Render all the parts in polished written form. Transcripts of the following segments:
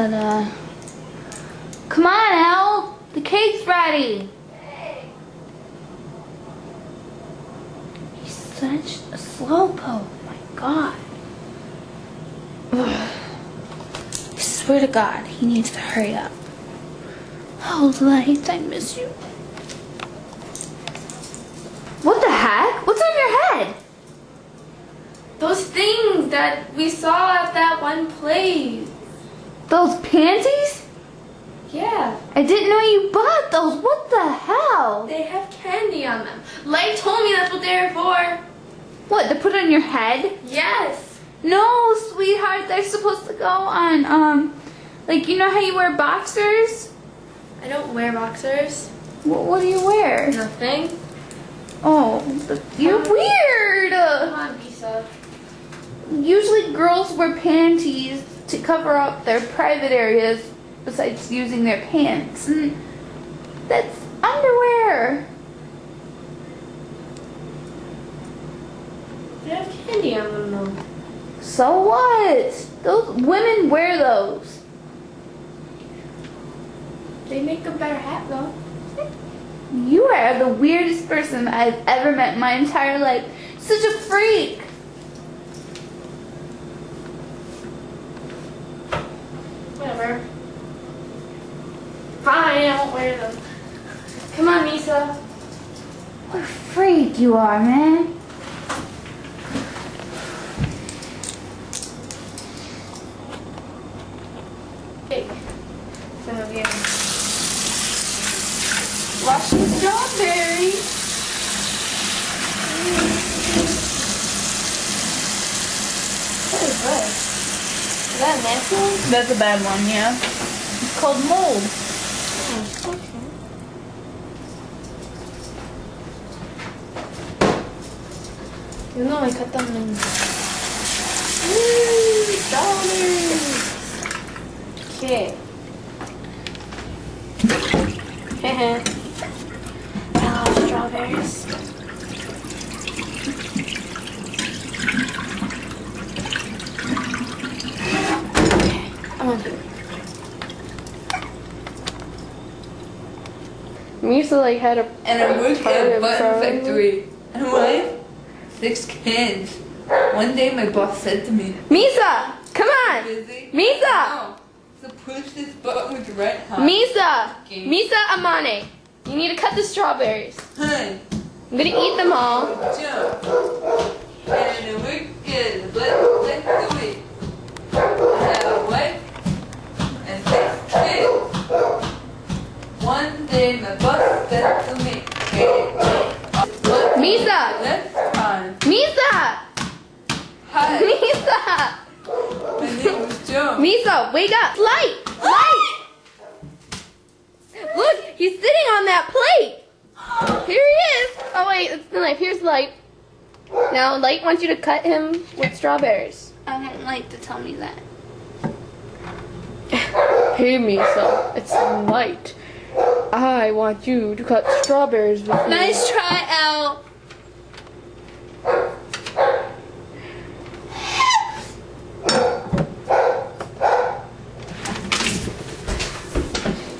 da. Come on, Elle. The cake's ready. He's such a slowpoke. Oh my God. Ugh. I swear to God, he needs to hurry up. Oh, Light, I miss you. What the heck? What's on your head? Those things that we saw at that one place. Those panties? Yeah. I didn't know you bought those. What the hell? They have candy on them. Light told me that's what they were for. What, to put on your head? Yes. No, sweetheart. They're supposed to go on, like, you know how you wear boxers? I don't wear boxers. What do you wear? Nothing. Oh, you're weird. Come on, Misa. Usually girls wear panties to cover up their private areas besides using their pants. And that's underwear. They have candy on them though. So what? Those women wear those. They make a better hat though. You are the weirdest person I've ever met in my entire life. Such a freak. Whatever. Fine, I won't wear them. Come on, Misa. What a freak you are, man. Take some of you. Watch the strawberries. What is this? Is that a nasty one? That's a bad one, yeah. It's called mold. Okay. You know I cut them in. Strawberries. Okay. I love strawberries. Okay, I'm on here. Misa like had a And I work at a button factory. And what? 6 kids. One day my boss said to me, Misa, come on. busy? Misa, No. So push this button with the right hand. Misa, Okay. Misa Amane. You need to cut the strawberries. Hun, I'm gonna eat them all. jump. And I work at a button factory. I have a wife and 6 kids. One day my boss said to me, hey, Misa, left hand. Misa, Hi, Misa, my name is Joe. Misa, wake up. Light, light. Look, he's sitting on that plate. Here he is. Oh wait, it's the knife. Here's Light. Now Light wants you to cut him with strawberries. I don't like to tell me that. Hey Misa, it's Light. I want you to cut strawberries with me. Nice try, Elle.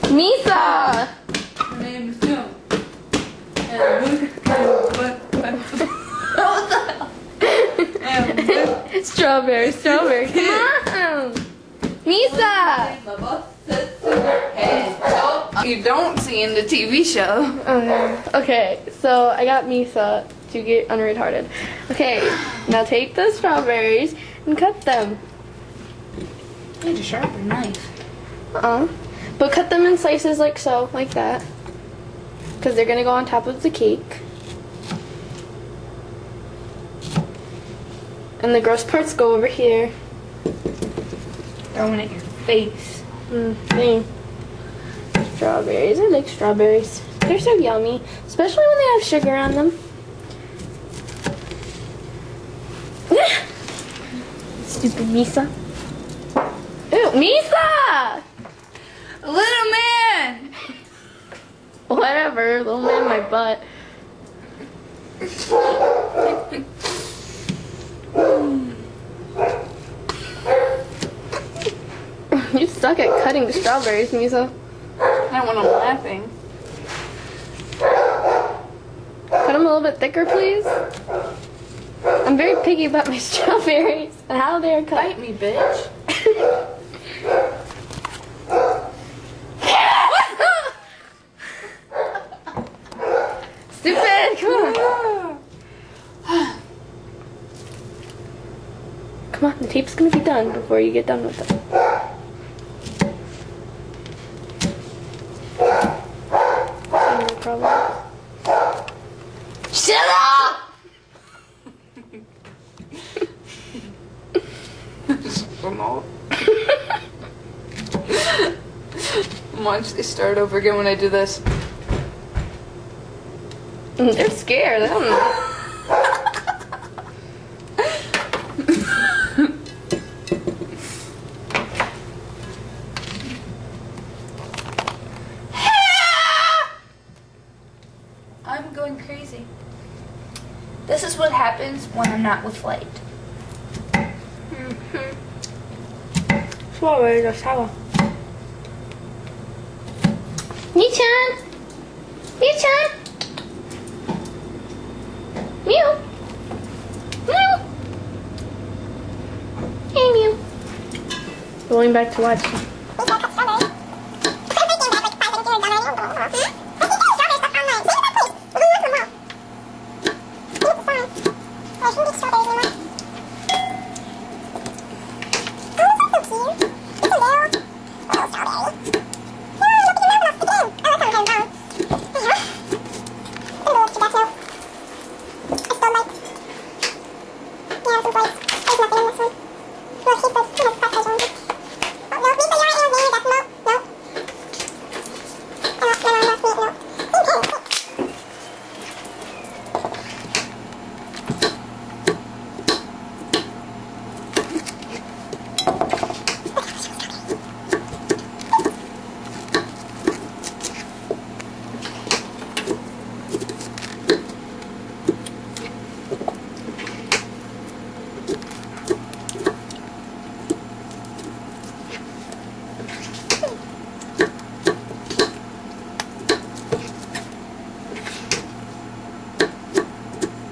Misa! My name is Joe. And I work at a button factory. What the hell? And Strawberry, strawberry. Come on! Misa! my boss said to me, hey, Joe. You don't see in the TV show. Okay, so I got Misa to get unretarded. Okay, now take the strawberries and cut them. I need a sharper knife. But cut them in slices like so, like that. Because they're going to go on top of the cake. And the gross parts go over here. Throwing at your face. Dang. Strawberries. I like strawberries. They're so yummy. Especially when they have sugar on them. Stupid Misa. Ew, Misa! Little man! Whatever, little man in my butt. You suck at cutting strawberries, Misa. I don't want them laughing. Cut them a little bit thicker, please. I'm very picky about my strawberries and how they are cut. Bite me, bitch. Stupid! Come on. Come on, the tape's gonna be done before you get done with it. No problem. Shut up! Remote. Watch they start over again when I do this. They're scared. I don't know. I'm going crazy. This is what happens when I'm not with Light. Strawberries are sour. Mii-chan! Mii-chan! Mew! Mew! Hey, Mew. Going back to watching.